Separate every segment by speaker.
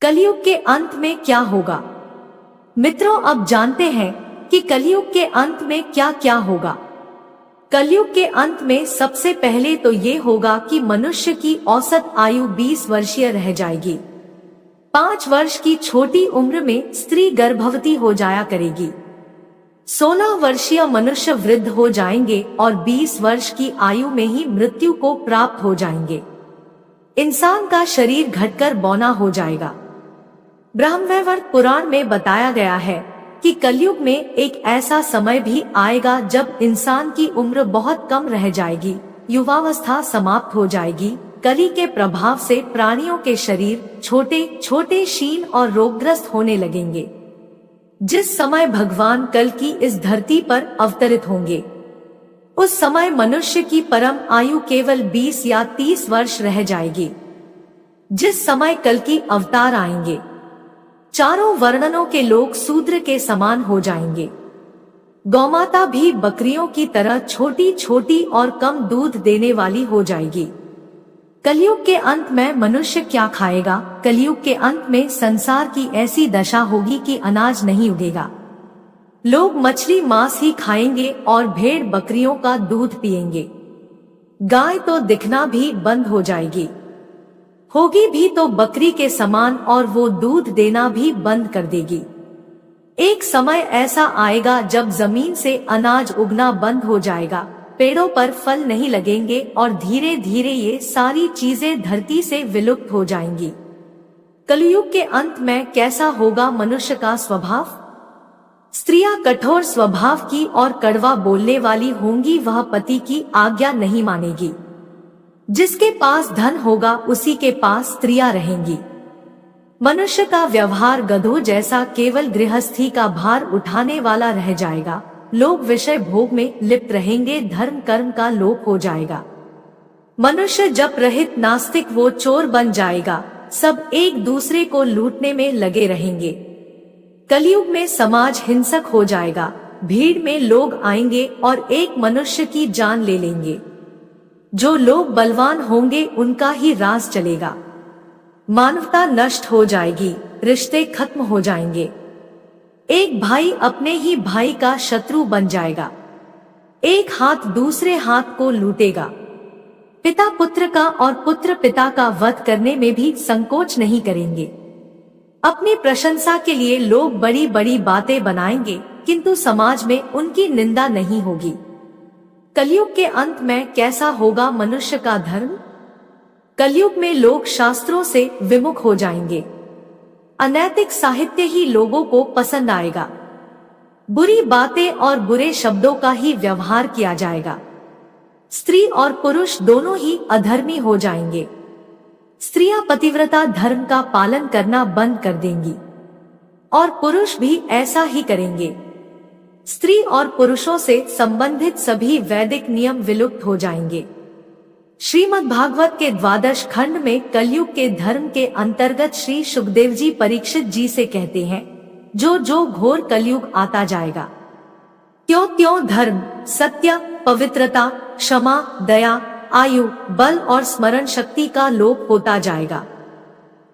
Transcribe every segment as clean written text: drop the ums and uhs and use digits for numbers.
Speaker 1: कलयुग के अंत में क्या होगा। मित्रों, अब जानते हैं कि कलयुग के अंत में क्या क्या होगा। कलयुग के अंत में सबसे पहले तो ये होगा कि मनुष्य की औसत आयु 20 वर्षीय रह जाएगी। 5 वर्ष की छोटी उम्र में स्त्री गर्भवती हो जाया करेगी। 16 वर्षीय मनुष्य वृद्ध हो जाएंगे और 20 वर्ष की आयु में ही मृत्यु को प्राप्त हो जाएंगे। इंसान का शरीर घटकर बौना हो जाएगा। ब्रह्मवैवर्त पुराण में बताया गया है कि कलयुग में एक ऐसा समय भी आएगा जब इंसान की उम्र बहुत कम रह जाएगी, युवावस्था समाप्त हो जाएगी। कली के प्रभाव से प्राणियों के शरीर छोटे छोटे, क्षीण और रोगग्रस्त होने लगेंगे। जिस समय भगवान कल की इस धरती पर अवतरित होंगे, उस समय मनुष्य की परम आयु केवल 20 या 30 वर्ष रह जाएगी। जिस समय कल की अवतार आएंगे, चारों वर्णनों के लोग शूद्र के समान हो जाएंगे। गौमाता भी बकरियों की तरह छोटी छोटी और कम दूध देने वाली हो जाएगी। कलयुग के अंत में मनुष्य क्या खाएगा। कलयुग के अंत में संसार की ऐसी दशा होगी कि अनाज नहीं उगेगा। लोग मछली मांस ही खाएंगे और भेड़ बकरियों का दूध पिएंगे। गाय तो दिखना भी बंद हो जाएगी, होगी भी तो बकरी के समान, और वो दूध देना भी बंद कर देगी। एक समय ऐसा आएगा जब जमीन से अनाज उगना बंद हो जाएगा, पेड़ों पर फल नहीं लगेंगे और धीरे धीरे ये सारी चीजें धरती से विलुप्त हो जाएंगी। कलयुग के अंत में कैसा होगा मनुष्य का स्वभाव। स्त्रियां कठोर स्वभाव की और कड़वा बोलने वाली होंगी। वह पति की आज्ञा नहीं मानेगी। जिसके पास धन होगा उसी के पास स्त्रियां रहेंगी। मनुष्य का व्यवहार गधों जैसा केवल गृहस्थी का भार उठाने वाला रह जाएगा। लोग विषय भोग में लिप्त रहेंगे। धर्म कर्म का लोप हो जाएगा। मनुष्य जप रहित नास्तिक वो चोर बन जाएगा। सब एक दूसरे को लूटने में लगे रहेंगे। कलयुग में समाज हिंसक हो जाएगा। भीड़ में लोग आएंगे और एक मनुष्य की जान ले लेंगे। जो लोग बलवान होंगे उनका ही राज चलेगा। मानवता नष्ट हो जाएगी, रिश्ते खत्म हो जाएंगे। एक भाई अपने ही भाई का शत्रु बन जाएगा। एक हाथ दूसरे हाथ को लूटेगा। पिता पुत्र का और पुत्र पिता का वध करने में भी संकोच नहीं करेंगे। अपनी प्रशंसा के लिए लोग बड़ी बड़ी बातें बनाएंगे, किंतु समाज में उनकी निंदा नहीं होगी। कलयुग के अंत में कैसा होगा मनुष्य का धर्म। कलयुग में लोग शास्त्रों से विमुख हो जाएंगे। अनैतिक साहित्य ही लोगों को पसंद आएगा। बुरी बातें और बुरे शब्दों का ही व्यवहार किया जाएगा। स्त्री और पुरुष दोनों ही अधर्मी हो जाएंगे। स्त्रियां पतिव्रता धर्म का पालन करना बंद कर देंगी और पुरुष भी ऐसा ही करेंगे। स्त्री और पुरुषों से संबंधित सभी वैदिक नियम विलुप्त हो जाएंगे। श्रीमद् भागवत के 12 खंड में कलयुग के धर्म के अंतर्गत श्री सुखदेव जी परीक्षित जी से कहते हैं, जो घोर कलयुग आता जाएगा, त्यों त्यों धर्म, सत्य, पवित्रता, क्षमा, दया, आयु, बल और स्मरण शक्ति का लोप होता जाएगा।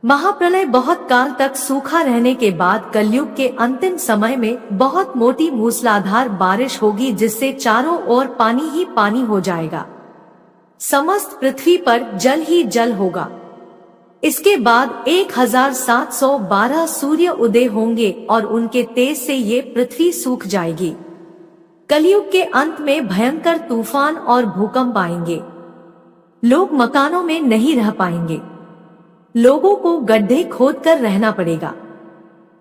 Speaker 1: महाप्रलय बहुत काल तक सूखा रहने के बाद कलयुग के अंतिम समय में बहुत मोटी मूसलाधार बारिश होगी, जिससे चारों ओर पानी ही पानी हो जाएगा। समस्त पृथ्वी पर जल ही जल होगा। इसके बाद 1712 सूर्य उदय होंगे और उनके तेज से ये पृथ्वी सूख जाएगी। कलयुग के अंत में भयंकर तूफान और भूकंप आएंगे। लोग मकानों में नहीं रह पाएंगे। लोगों को गड्ढे खोदकर रहना पड़ेगा।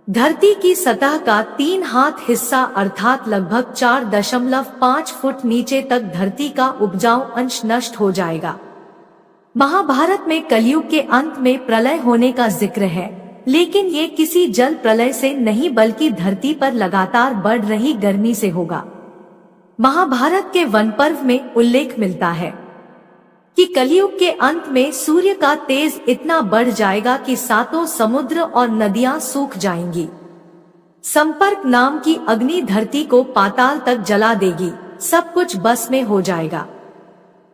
Speaker 1: धरती की सतह का 3 हाथ हिस्सा अर्थात लगभग 4.5 फुट नीचे तक धरती का उपजाऊ अंश नष्ट हो जाएगा। महाभारत में कलयुग के अंत में प्रलय होने का जिक्र है, लेकिन ये किसी जल प्रलय से नहीं बल्कि धरती पर लगातार बढ़ रही गर्मी से होगा। महाभारत के वन पर्व में उल्लेख मिलता है कि कलयुग के अंत में सूर्य का तेज इतना बढ़ जाएगा कि 7 समुद्र और नदियां सूख जाएंगी। संपर्क नाम की अग्नि धरती को पाताल तक जला देगी। सब कुछ बस में हो जाएगा।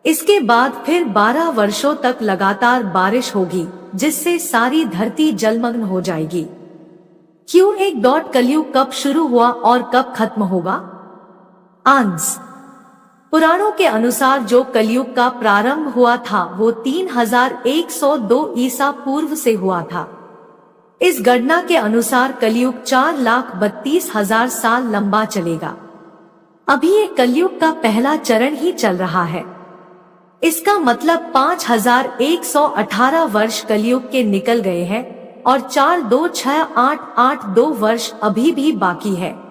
Speaker 1: इसके बाद फिर 12 वर्षों तक लगातार बारिश होगी, जिससे सारी धरती जलमग्न हो जाएगी। Q1 कलयुग कब शुरू हुआ और कब खत्म होगा? आंसर: पुराणों के अनुसार जो कलयुग का प्रारंभ हुआ था वो 3102 ईसा पूर्व से हुआ था। इस गणना के अनुसार कलयुग 4,32,000 साल लंबा चलेगा। अभी ये कलयुग का पहला चरण ही चल रहा है। इसका मतलब 5118 वर्ष कलयुग के निकल गए हैं और 426882 वर्ष अभी भी बाकी है।